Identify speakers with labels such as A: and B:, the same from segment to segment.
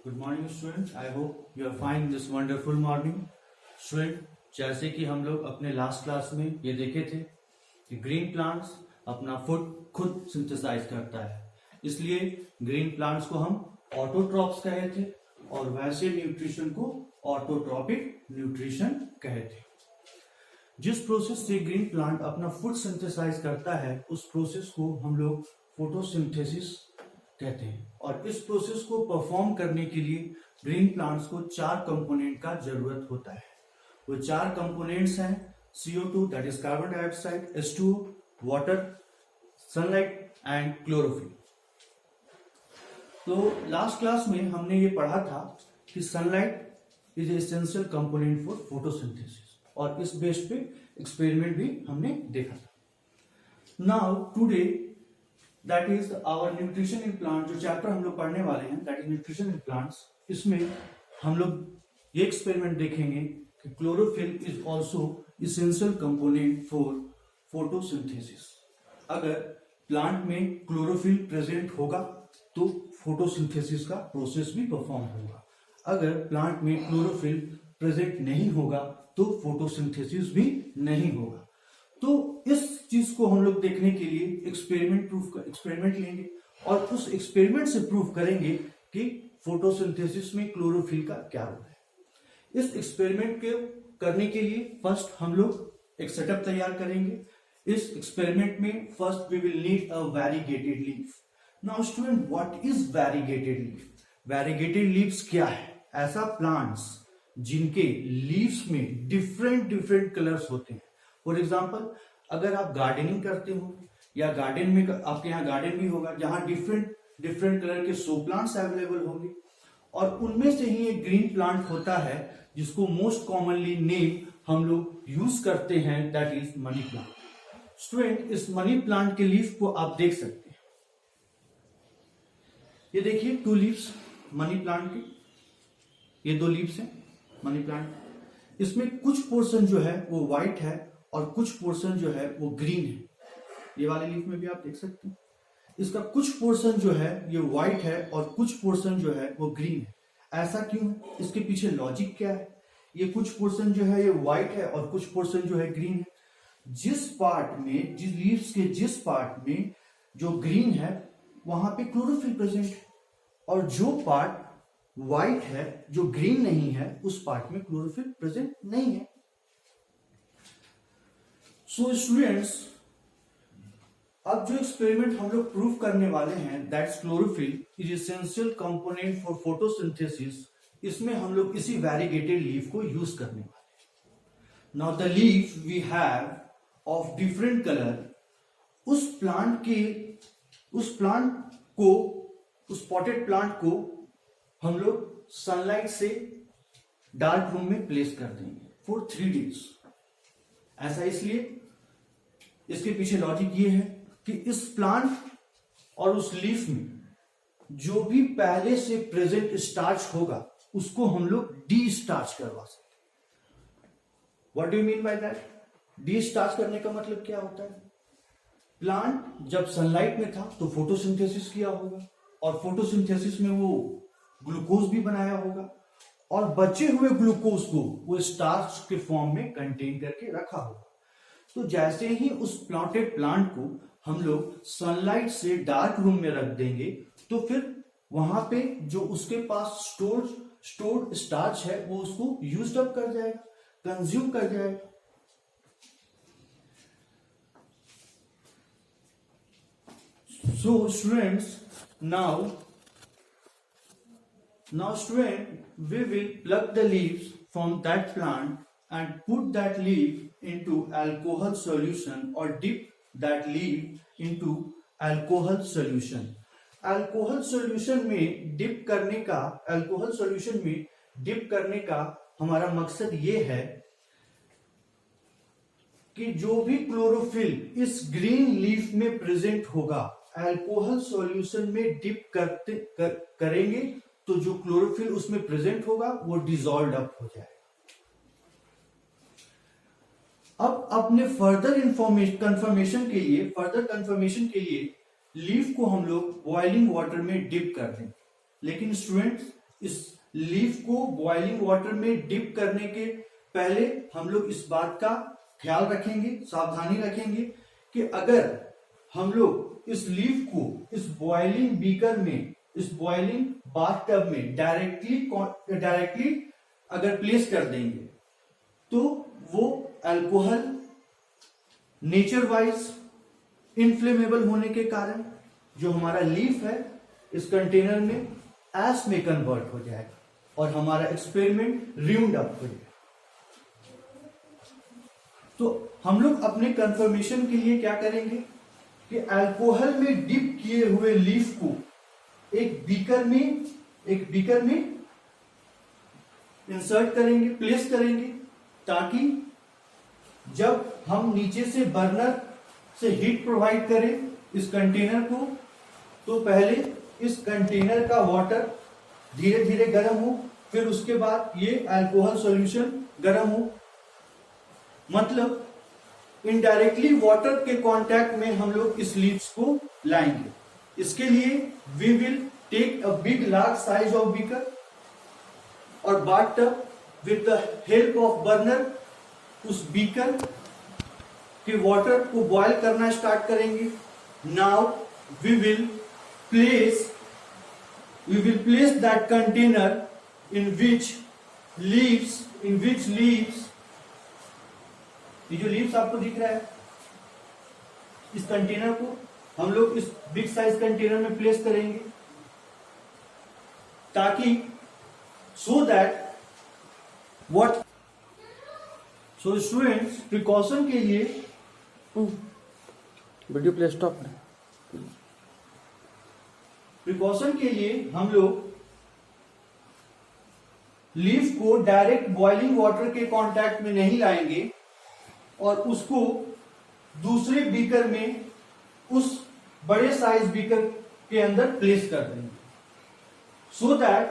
A: Good morning students. I hope you are fine this wonderful morning. Student, जैसे कि हम लोग अपने लास्ट क्लास में ये देखे थे कि ग्रीन प्लांट्स अपना फूड खुद सिंथेसाइज करता है, इसलिए ग्रीन प्लांट्स को हम ऑटोट्रॉप्स कहे थे और वैसे न्यूट्रिशन को ऑटोट्रॉपिक न्यूट्रिशन कहे थे। जिस प्रोसेस से ग्रीन प्लांट अपना फूड सिंथेसाइज करता है उस प्रोसेस को हम लोग फोटोसिंथेसिस कहते हैं, और इस प्रोसेस को परफॉर्म करने के लिए ग्रीन प्लांट्स को 4 कंपोनेंट का जरूरत होता है। वो 4 कंपोनेंट्स हैं CO2 that is carbon dioxide, H2O water, sunlight and chlorophyll. तो लास्ट क्लास में हमने ये पढ़ा था कि sunlight is essential component for photosynthesis, और इस बेस पे एक्सपेरिमेंट भी हमने देखा था। Now today that is our nutrition in plant, जो चैप्टर हम लोग पढ़ने वाले हैं that is nutrition in plants. इसमें हम लोग ये एक्सपेरिमेंट देखेंगे कि chlorophyll is also essential component for photosynthesis. अगर प्लांट में क्लोरोफिल प्रेजेंट होगा तो फोटोसिंथेसिस का प्रोसेस भी परफॉर्म होगा। अगर प्लांट में क्लोरोफिल प्रेजेंट नहीं होगा तो फोटोसिंथेसिस भी नहीं होगा। तो इस चीज को हम लोग देखने के लिए एक्सपेरिमेंट लेंगे और उस एक्सपेरिमेंट से प्रूव करेंगे कि फोटोसिंथेसिस में क्लोरोफिल का क्या रोल है। इस एक्सपेरिमेंट के करने के लिए फर्स्ट हम लोग एक सेटअप तैयार करेंगे। इस एक्सपेरिमेंट में first we will need a variegated leaf. Now student, what is variegated leaf? Variegated leaves क्या है? ऐसा प्लांट्स जिनके लीव्स में डिफरेंट कलर्स होते हैं। फॉर एग्जाम्पल, अगर आप गार्डनिंग करते हो या गार्डन में आपके यहाँ गार्डन भी होगा जहां डिफरेंट कलर के शो प्लांट्स अवेलेबल होंगे, और उनमें से ही एक ग्रीन प्लांट होता है जिसको मोस्ट कॉमनली नेम हम लोग यूज करते हैं that is money plant. Student, इस मनी प्लांट के लीफ को आप देख सकते हैं। ये देखिए 2 लीव्स मनी प्लांट के, ये 2 लीव्स हैं मनी प्लांट। इसमें कुछ पोर्शन जो है वो व्हाइट है और कुछ पोर्शन जो है वो ग्रीन है। ये वाले लीफ में भी आप देख सकते हैं इसका कुछ पोर्शन जो है ये व्हाइट है और कुछ पोर्शन जो है वो ग्रीन है। ऐसा क्यों है? इसके पीछे लॉजिक क्या है? ये कुछ पोर्शन जो है ये व्हाइट है और कुछ पोर्शन जो है ग्रीन है। जिस पार्ट में, जिस लीव्स के जिस पार्ट में जो ग्रीन है वहां पे क्लोरोफिल प्रेजेंट है, और जो पार्ट व्हाइट है जो ग्रीन नहीं है उस पार्ट में क्लोरोफिल प्रेजेंट नहीं है। सो स्टूडेंट्स, अब जो एक्सपेरिमेंट हम लोग प्रूव करने वाले हैं that's chlorophyll is essential component for photosynthesis, इसमें हम लोग इसी वैरीगेटेड लीफ को यूज करने वाले हैं। Now the leaf we have of different colour, उस पॉटेड प्लांट को हम लोग सनलाइट से डार्क रूम में प्लेस कर देंगे फॉर 3 days। ऐसा इसलिए, इसके पीछे लॉजिक ये है कि इस प्लांट और उस लीफ में जो भी पहले से प्रेजेंट स्टार्च होगा उसको हम लोग डी स्टार्च करवा सकते। What do you mean by that? D starch करने का मतलब क्या होता है? प्लांट जब सनलाइट में था तो फोटोसिंथेसिस किया होगा, और फोटोसिंथेसिस में वो ग्लूकोज भी बनाया होगा, और बचे हुए ग्लूकोज को वो स्टार्च के फॉर्म में कंटेन करके रखा होगा। तो जैसे ही उस प्लॉटेड प्लांट को हम लोग सनलाइट से डार्क रूम में रख देंगे तो फिर वहां पे जो उसके पास स्टोर्ड स्टार्च है वो उसको यूज्ड अप कर जाएगा, कंज्यूम कर जाएगा। So students, now student, we will pluck the leaves from that plant and put that leaf into alcohol solution or dip that leaf into alcohol solution। Alcohol solution में dip करने का हमारा मकसद ये है कि जो भी क्लोरोफिल इस ग्रीन लीफ में प्रेजेंट होगा, अल्कोहल सॉल्यूशन में डिप करेंगे तो जो क्लोरोफिल उसमें प्रेजेंट होगा वो डिसॉल्व अप हो जाएगा। अब अपने फर्दर कंफर्मेशन के लिए लीफ को हम लोग बॉइलिंग वाटर में डिप कर देंगे। लेकिन स्टूडेंट्स, इस लीफ को बॉइलिंग वाटर में डिप करने के पहले हम लोग इस बात का ख्याल रखेंगे, सावधानी रखेंगे कि अगर हम लोग इस लीफ को इस बॉइलिंग बीकर में, इस बॉइलिंग बाथटब में डायरेक्टली अगर प्लेस कर देंगे तो वो अल्कोहल नेचर वाइज इनफ्लेमेबल होने के कारण जो हमारा लीफ है इस कंटेनर में एश में कन्वर्ट हो जाएगा और हमारा एक्सपेरिमेंट रूइंड अप हो जाएगा। तो हम लोग अपने कंफर्मेशन के लिए क्या करेंगे कि अल्कोहल में डिप किए हुए लीफ को एक बीकर में इंसर्ट करेंगे, प्लेस करेंगे, ताकि जब हम नीचे से बर्नर से हीट प्रोवाइड करें इस कंटेनर को तो पहले इस कंटेनर का वाटर धीरे धीरे गर्म हो, फिर उसके बाद ये अल्कोहल सॉल्यूशन गर्म हो। मतलब इनडायरेक्टली वाटर के कांटेक्ट में हम लोग इस लीव्स को लाएंगे। इसके लिए we will take a big large size of beaker और bathtub with the help of burner उस बीकर के वाटर को बॉयल करना स्टार्ट करेंगे। Now we will place that container in which leaves ये जो लीव्स आपको दिख रहा है इस कंटेनर को हम लोग इस बिग साइज कंटेनर में प्लेस करेंगे ताकि सो स्टूडेंट्स प्रिकॉशन के लिए
B: वीडियो प्ले स्टॉप
A: प्रिकॉशन के लिए हम लोग लीफ को डायरेक्ट बॉइलिंग वाटर के कांटेक्ट में नहीं लाएंगे और उसको दूसरे बीकर में उस बड़े साइज बीकर के अंदर प्लेस कर देंगे so that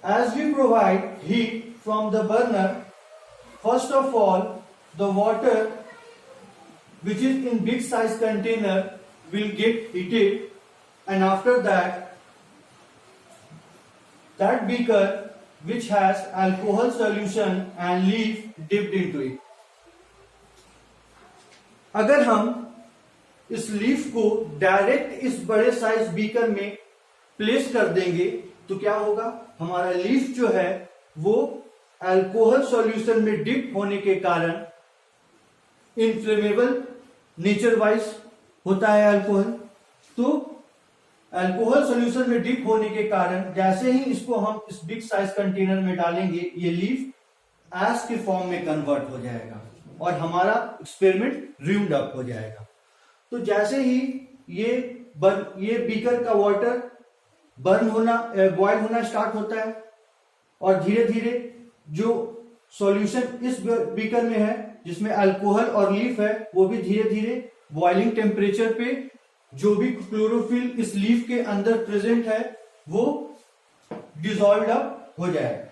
A: as we provide heat from the burner first of all the water which is in big size container will get heated and after that beaker which has alcohol solution and leaf dipped into it. अगर हम इस leaf को direct इस बड़े size beaker में place कर देंगे तो क्या होगा, हमारा लीफ जो है वो अल्कोहल सॉल्यूशन में डिप होने के कारण इनफ्लेमेबल नेचर वाइज होता है अल्कोहल। तो अल्कोहल सॉल्यूशन में डिप होने के कारण जैसे ही इसको हम इस बिग साइज कंटेनर में डालेंगे ये लीफ एश के फॉर्म में कन्वर्ट हो जाएगा और हमारा एक्सपेरिमेंट रूइंड अप हो जाएगा। तो जैसे ही ये बीकर का वाटर बॉयल होना स्टार्ट होता है और धीरे धीरे जो सॉल्यूशन इस बीकर में है जिसमें अल्कोहल और लीफ है वो भी धीरे धीरे बॉइलिंग टेम्परेचर पे जो भी क्लोरोफिल इस लीफ के अंदर प्रेजेंट है वो डिसॉल्व्ड अप हो जाएगा।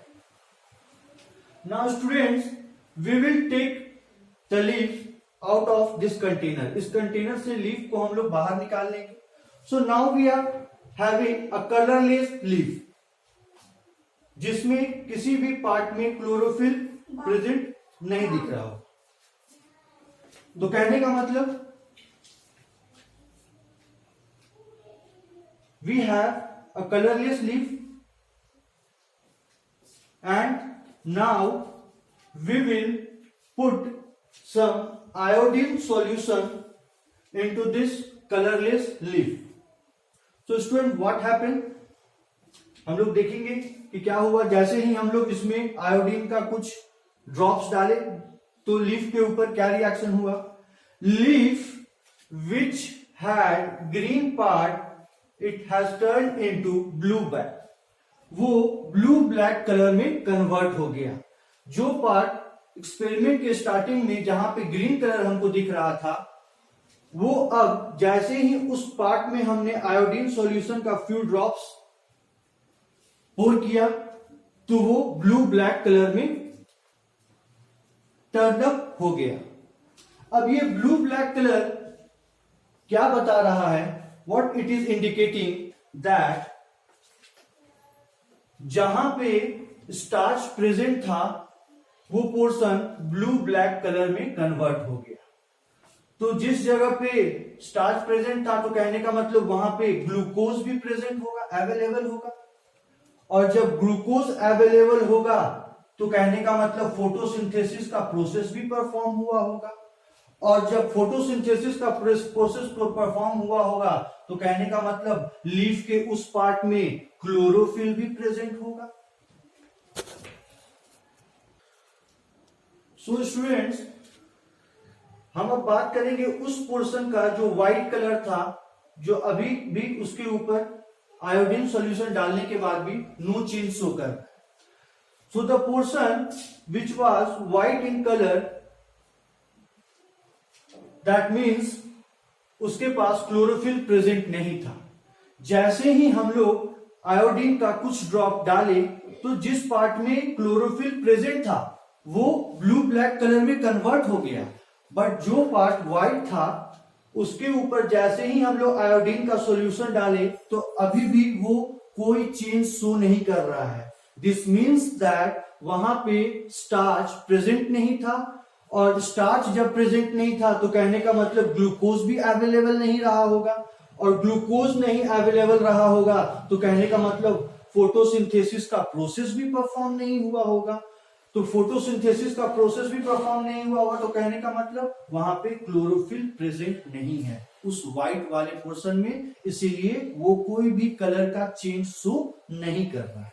A: Now students we will take the leaf out of this container. इस कंटेनर से लीफ को हम लोग बाहर निकाल लेंगे। So now we are having a colourless leaf जिसमें किसी भी पार्ट में क्लोरोफिल प्रेजेंट नहीं दिख रहा हो। तो कहने का मतलब we have a colorless leaf and now we will put some iodine solution into this colorless leaf. So student what happened, हम लोग देखेंगे कि क्या हुआ। जैसे ही हम लोग इसमें आयोडीन का कुछ ड्रॉप्स डाले तो लीफ के ऊपर क्या रिएक्शन हुआ, leaf which had green part it has turn into blue black, वो ब्लू ब्लैक कलर में कन्वर्ट हो गया। जो पार्ट एक्सपेरिमेंट के स्टार्टिंग में जहां पे ग्रीन कलर हमको दिख रहा था वो अब जैसे ही उस पार्ट में हमने आयोडीन सॉल्यूशन का फ्यू ड्रॉप्स पोर किया तो वो ब्लू ब्लैक कलर में टर्न अप हो गया। अब ये ब्लू ब्लैक कलर क्या बता रहा है, what it is indicating that जहां पे स्टार्च प्रेजेंट था वो पोर्शन ब्लू ब्लैक कलर में कन्वर्ट हो गया। तो जिस जगह पे स्टार्च प्रेजेंट था तो कहने का मतलब वहां पे ग्लूकोज भी प्रेजेंट होगा, अवेलेबल होगा। और जब ग्लूकोज अवेलेबल होगा तो कहने का मतलब फोटोसिंथेसिस का प्रोसेस भी परफॉर्म हुआ होगा। और जब फोटोसिंथेसिस का प्रोसेस परफॉर्म हुआ होगा तो कहने का मतलब लीफ के उस पार्ट में क्लोरोफिल भी प्रेजेंट होगा। सो स्टूडेंट्स, हम अब बात करेंगे उस पोर्शन का जो व्हाइट कलर था, जो अभी भी उसके ऊपर आयोडीन सॉल्यूशन डालने के बाद भी नो चेंज शो कर रहा है। So the portion which was white in colour, that means उसके पास क्लोरोफिल प्रेजेंट नहीं था। जैसे ही हम लोग आयोडीन का कुछ ड्रॉप डाले तो जिस पार्ट में क्लोरोफिल प्रेजेंट था वो ब्लू ब्लैक कलर में कन्वर्ट हो गया, बट जो पार्ट व्हाइट था उसके ऊपर जैसे ही हम लोग आयोडीन का सॉल्यूशन डाले तो अभी भी वो कोई चेंज शो नहीं कर रहा है। दिस मीन्स दैट वहां पे स्टार्च प्रेजेंट नहीं था, और स्टार्च जब प्रेजेंट नहीं था तो कहने का मतलब ग्लूकोज भी अवेलेबल नहीं रहा होगा, और ग्लूकोज नहीं अवेलेबल रहा होगा तो कहने का मतलब फोटोसिंथेसिस का प्रोसेस भी परफॉर्म नहीं हुआ होगा। तो फोटोसिंथेसिस का प्रोसेस भी परफॉर्म नहीं हुआ होगा तो कहने का मतलब वहां पे क्लोरोफिल प्रेजेंट नहीं है उस व्हाइट वाले पोर्शन में, इसीलिए वो कोई भी कलर का चेंज शो नहीं कर रहा है।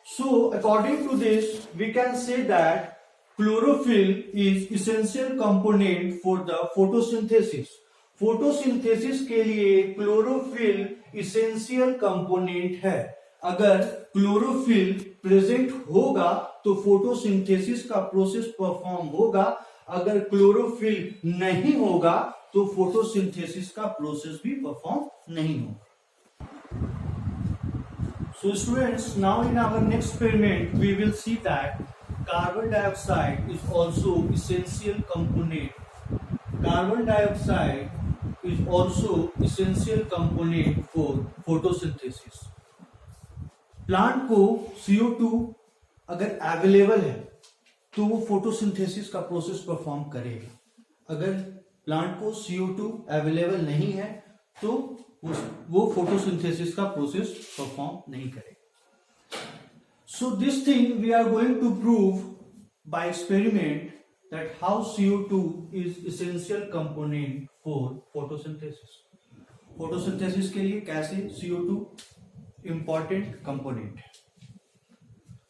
A: So according to this we can say that chlorophyll is essential component for the photosynthesis। फोटोसिंथेसिस के लिए क्लोरोफिल इसेंशियल कंपोनेंट है। अगर क्लोरोफिल प्रेजेंट होगा तो फोटोसिंथेसिस का प्रोसेस परफॉर्म होगा, अगर क्लोरोफिल नहीं होगा तो फोटोसिंथेसिस का प्रोसेस भी परफॉर्म नहीं होगा। So students, now in our next experiment we will see that carbon dioxide is also essential component. Carbon dioxide is also essential component for photosynthesis. Plant को CO2 अगर available है तो वो photosynthesis का process perform करेगा। अगर plant को CO2 available नहीं है तो वो फोटोसिंथेसिस का प्रोसेस परफॉर्म नहीं करेगा। So this thing we are going to prove by experiment that how CO2 is essential component for photosynthesis. Photosynthesis के लिए कैसे CO2 important component है।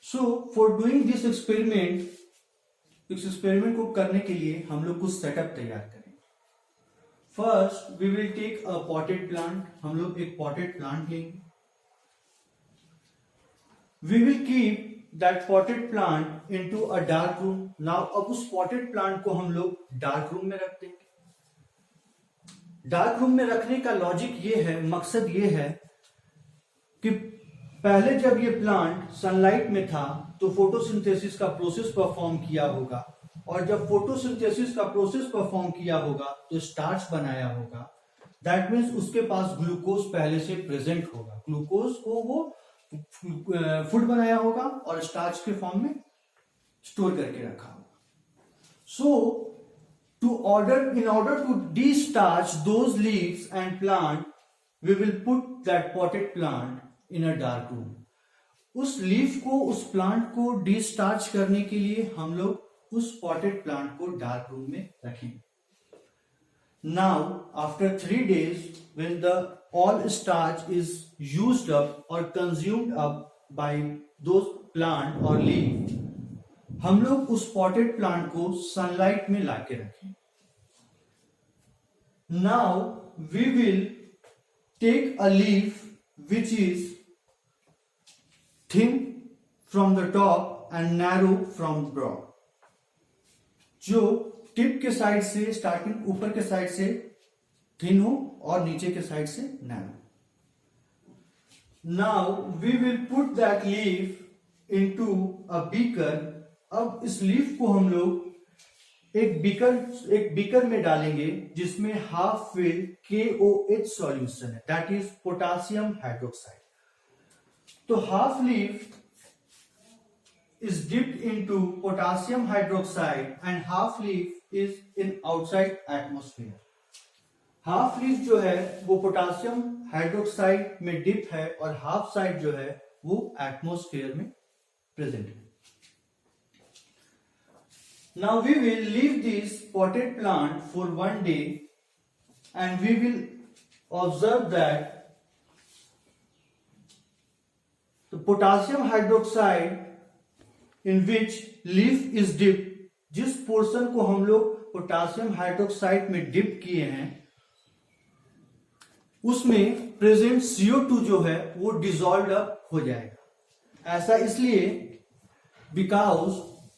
A: So for doing this experiment, इस एक्सपेरिमेंट को करने के लिए हम लोग कुछ सेटअप तैयार करेंगे। First we will take a potted plant. हम लोग एक पॉटेड प्लांट लेंगे। We will keep that potted plant into a dark room. Now अब उस potted plant को हम लोग dark room में रख देंगे। dark room में रखने का लॉजिक ये है, मकसद ये है कि पहले जब ये प्लांट सनलाइट में था तो फोटोसिंथेसिस का प्रोसेस परफॉर्म किया होगा, और जब फोटोसिंथेसिस का प्रोसेस परफॉर्म किया होगा तो स्टार्च बनाया होगा। दैट मीन्स उसके पास ग्लूकोज पहले से प्रेजेंट होगा। ग्लूकोज को वो फूड बनाया होगा और स्टार्च के फॉर्म में स्टोर करके रखा होगा। सो in order to de-starch those leaves and plant, we will put that potted plant in a dark room. उस लीफ को, उस प्लांट को डिस्टार्च करने के लिए हम लोग उस पॉटेड प्लांट को डार्क रूम में रखेंगे। Now after 3 days, when the all starch is used up or consumed up by those plant or leaf, हम लोग उस पॉटेड प्लांट को सनलाइट में लाके रखें। Now we will take a leaf which is thin from the top and narrow from bottom। जो tip के side से, स्टार्टिंग ऊपर के साइड से थिन हो और नीचे के साइड से narrow. Now we will put that leaf into a beaker. अब इस लीफ को हम लोग एक बीकर में डालेंगे जिसमें हाफ फिल KOH सॉल्यूशन है, दैट इज पोटासियम हाइड्रोक्साइड। तो half leaf is dipped into potassium hydroxide and half leaf is in outside atmosphere. Half leaf जो है वो पोटासियम हाइड्रोक्साइड में डिप है और हाफ साइड जो है वो एटमॉस्फेयर में प्रेजेंट है. Now we will leave this potted plant for one day and we will observe that the potassium hydroxide in which leaf is dipped, जिस पोर्शन को हम लोग पोटासियम हाइड्रोक्साइड में डिप किए हैं उसमें प्रेजेंट CO2 जो है वो डिसॉल्व अप हो जाएगा. ऐसा इसलिए because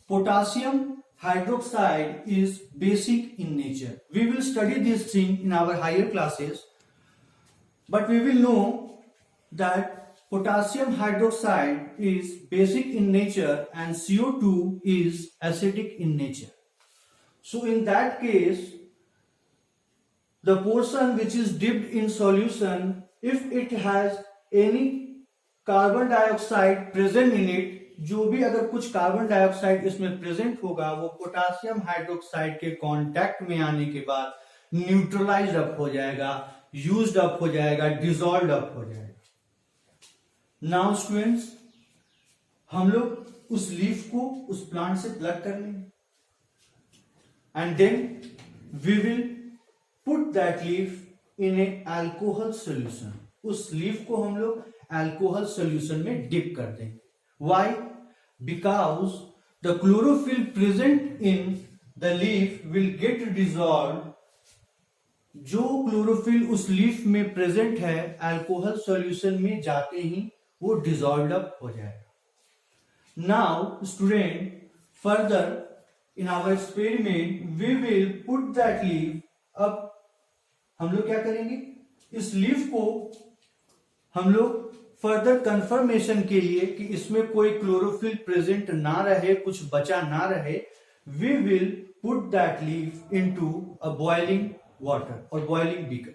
A: potassium hydroxide is basic in nature. We will study this thing in our higher classes, but we will know that potassium hydroxide is basic in nature and CO2 is acidic in nature. So in that case, the portion which is dipped in solution, if it has any carbon dioxide present in it, जो भी अगर कुछ carbon dioxide इसमें present होगा वो potassium hydroxide के contact में आने के बाद न्यूट्रलाइज अप हो जाएगा, यूज्ड अप हो जाएगा, डिसॉल्व अप हो जाएगा. नाउ स्टूडेंट्स, हम लोग उस लीफ को उस प्लांट से प्लग कर लेंगे and then we will put that leaf in a alcohol solution. उस लीफ को हम लोग अल्कोहल सॉल्यूशन में डिप कर देंगे. Why? Because the chlorophyll present in the leaf will get dissolve. जो क्लोरोफिल उस लीफ में प्रेजेंट है अल्कोहल सॉल्यूशन में जाते ही वो डिसॉल्व अप हो जाएगा. Now student, further in our experiment we will put that leaf. अब हम लोग क्या करेंगे, इस लीफ को हम लोग फर्दर कंफर्मेशन के लिए कि इसमें कोई क्लोरोफिल प्रेजेंट ना रहे, कुछ बचा ना रहे, we will put that leaf into a boiling water और बॉइलिंग बीकर.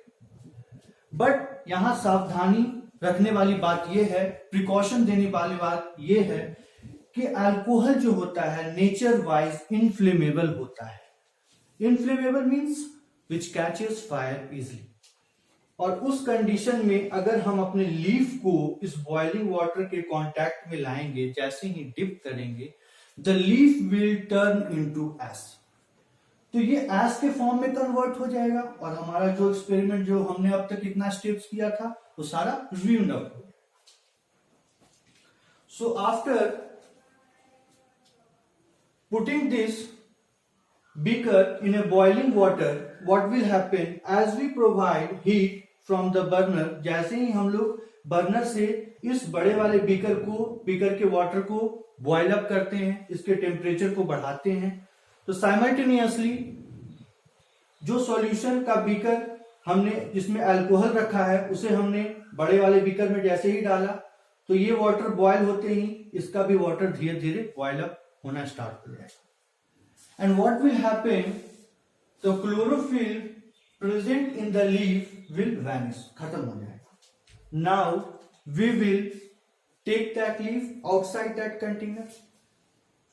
A: बट यहां सावधानी रखने वाली बात यह है, प्रिकॉशन देने वाली बात यह है कि अल्कोहल जो होता है नेचर वाइज इनफ्लेमेबल होता है. Inflammable means which catches fire easily. और उस कंडीशन में अगर हम अपने लीफ को इस बॉइलिंग वाटर के कांटेक्ट में लाएंगे, जैसे ही डिप करेंगे, the leaf will turn into S. तो ये एस के फॉर्म में कन्वर्ट हो जाएगा और हमारा जो एक्सपेरिमेंट जो हमने अब तक कितना स्टेप्स किया था वो सारा रिव्यूड अप हो गया. So after putting this beaker in a boiling water, what will happen as we provide heat from the burner. जैसे ही हम लोग बर्नर से इस बड़े वाले बीकर के वाटर को बॉयल अप करते हैं, इसके टेम्परेचर को बढ़ाते हैं, तो साइमल्टेनियसली जो सॉल्यूशन का बीकर हमने जिसमें अल्कोहल रखा है उसे हमने बड़े वाले बीकर में जैसे ही डाला तो ये वाटर बॉयल होते ही इसका भी वाटर धीरे धीरे बॉयल अप होना स्टार्ट हो जाएगा. And what will happen? The chlorophyll present in the leaf will vanish, खत्म हो जाएगा. Now we will take that leaf outside that container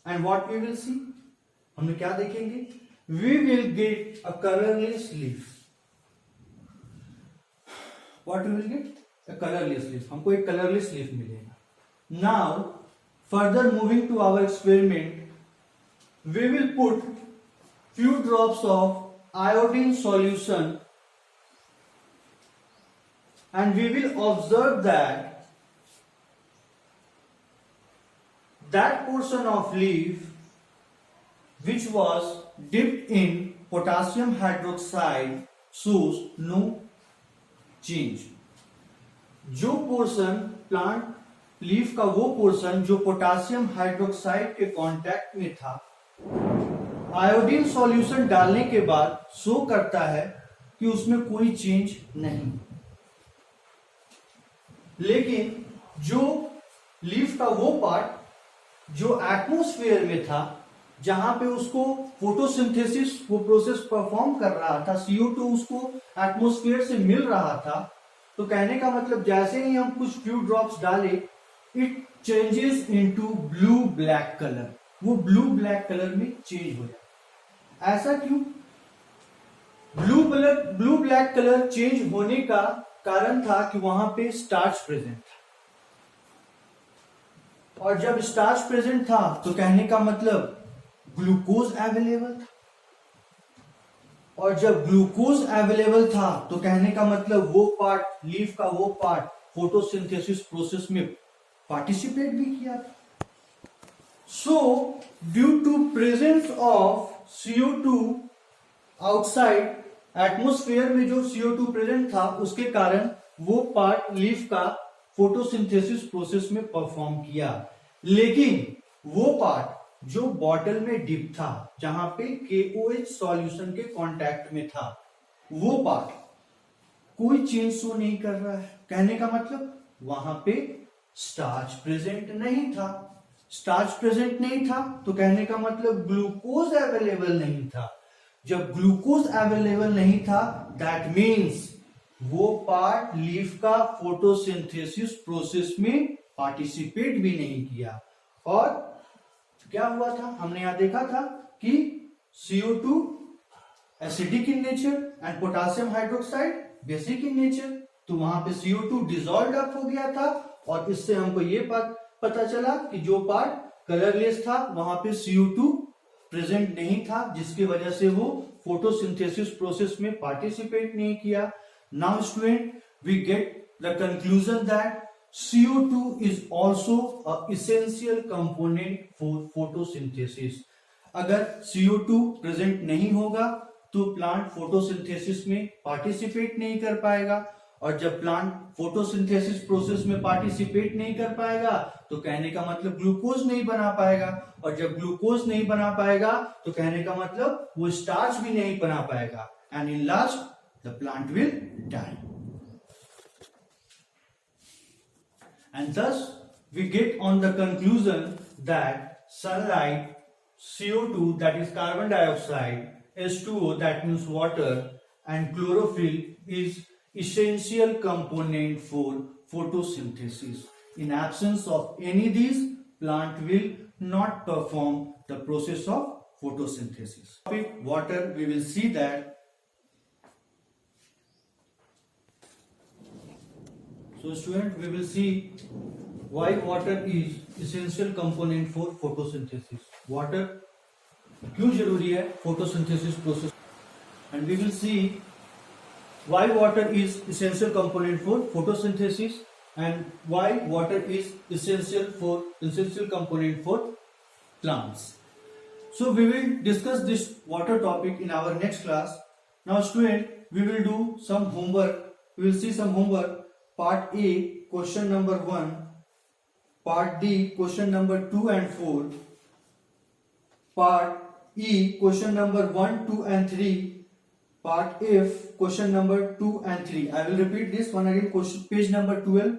A: and what we will see? हम क्या देखेंगे? We will get a colorless leaf. What we will get? A colorless leaf. हमको एक colorless leaf मिलेगा. Now further moving to our experiment, we will put few drops of iodine solution and we will observe that portion of leaf which was dipped in potassium hydroxide shows no change. जो portion plant leaf का वो portion जो potassium hydroxide के contact में था, iodine solution डालने के बाद शो करता है कि उसमें कोई चेंज नहीं. लेकिन जो लीफ का वो पार्ट जो एटमॉस्फेयर में था, जहां पे उसको फोटोसिंथेसिस वो प्रोसेस परफॉर्म कर रहा था, CO2 उसको एटमॉस्फेयर से मिल रहा था, तो कहने का मतलब जैसे ही हम कुछ फ्यू ड्रॉप्स डाले it changes into blue black colour, वो ब्लू ब्लैक कलर में चेंज हो जाए। ऐसा क्यों? ब्लू ब्लैक कलर चेंज होने का कारण था कि वहां पे स्टार्च प्रेजेंट था, और जब स्टार्च प्रेजेंट था तो कहने का मतलब ग्लूकोज अवेलेबल था, और जब ग्लूकोज अवेलेबल था तो कहने का मतलब वो पार्ट, लीफ का वो पार्ट फोटोसिंथेसिस प्रोसेस में पार्टिसिपेट भी किया था। So due to presence of CO2 outside, atmosphere में जो CO2 प्रेजेंट था उसके कारण वो पार्ट लीफ का फोटोसिंथेसिस प्रोसेस में परफॉर्म किया। लेकिन वो पार्ट जो बॉटल में डिप था, जहां पे KOH सॉल्यूशन के कांटेक्ट में था, वो पार्ट कोई चेंज शो नहीं कर रहा है। कहने का मतलब वहां पे स्टार्च प्रेजेंट नहीं था। स्टार्च प्रेजेंट नहीं था तो कहने का मतलब ग्लूकोज अवेलेबल नहीं था। जब ग्लूकोज अवेलेबल नहीं था, दैट मीन्स वो पार्ट लीफ का फोटोसिंथेसिस प्रोसेस में पार्टिसिपेट भी नहीं किया। और क्या हुआ था, हमने यहां देखा था कि CO2 acidic in nature and potassium hydroxide basic in nature, तो वहां पे CO2 डिसॉल्व अप हो गया था, और इससे हमको ये पता चला कि जो पार्ट कलरलेस था वहां पे CO2 प्रेजेंट नहीं था, जिसकी वजह से वो फोटोसिंथेसिस प्रोसेस में पार्टिसिपेट नहीं किया। Now student, we get the conclusion that CO2 is also a essential component for photosynthesis. अगर CO2 प्रेजेंट नहीं होगा तो प्लांट फोटोसिंथेसिस में पार्टिसिपेट नहीं कर पाएगा, और जब प्लांट फोटोसिंथेसिस प्रोसेस में पार्टिसिपेट नहीं कर पाएगा तो कहने का मतलब ग्लूकोज नहीं बना पाएगा, और जब ग्लूकोज नहीं बना पाएगा तो कहने का मतलब वो स्टार्च भी नहीं बना पाएगा, and in last the plant will die. And thus we get on the conclusion that sunlight, CO2 that is carbon dioxide, H2O that means water, and chlorophyll is essential component for photosynthesis. In absence of any of these, plant will not perform the process of photosynthesis. Topic water, we will see that. So student, we will see why water is essential component for photosynthesis. Water क्यों जरूरी है photosynthesis process, and we will see why water is essential component for photosynthesis, and why water is essential component for plants. So we will discuss this water topic in our next class. Now student, we will do some homework. We will see some homework. Part A, question number 1, Part D, question number 2 and 4, Part E, question number 1, 2 and 3, Part F, question number 2 and 3. I will repeat this one again. Question, page number 12,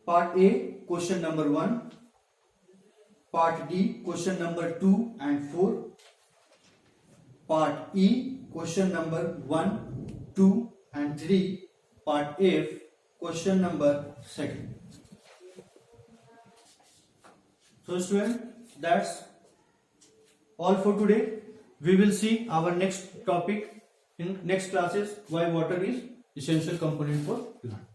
A: Part A, question number 1, Part D, question number 2 and 4, Part E, question number 1, 2 and 3, Part F, question number 2. So student, that's all for today. We will see our next topic in next classes, why water is essential component for plant.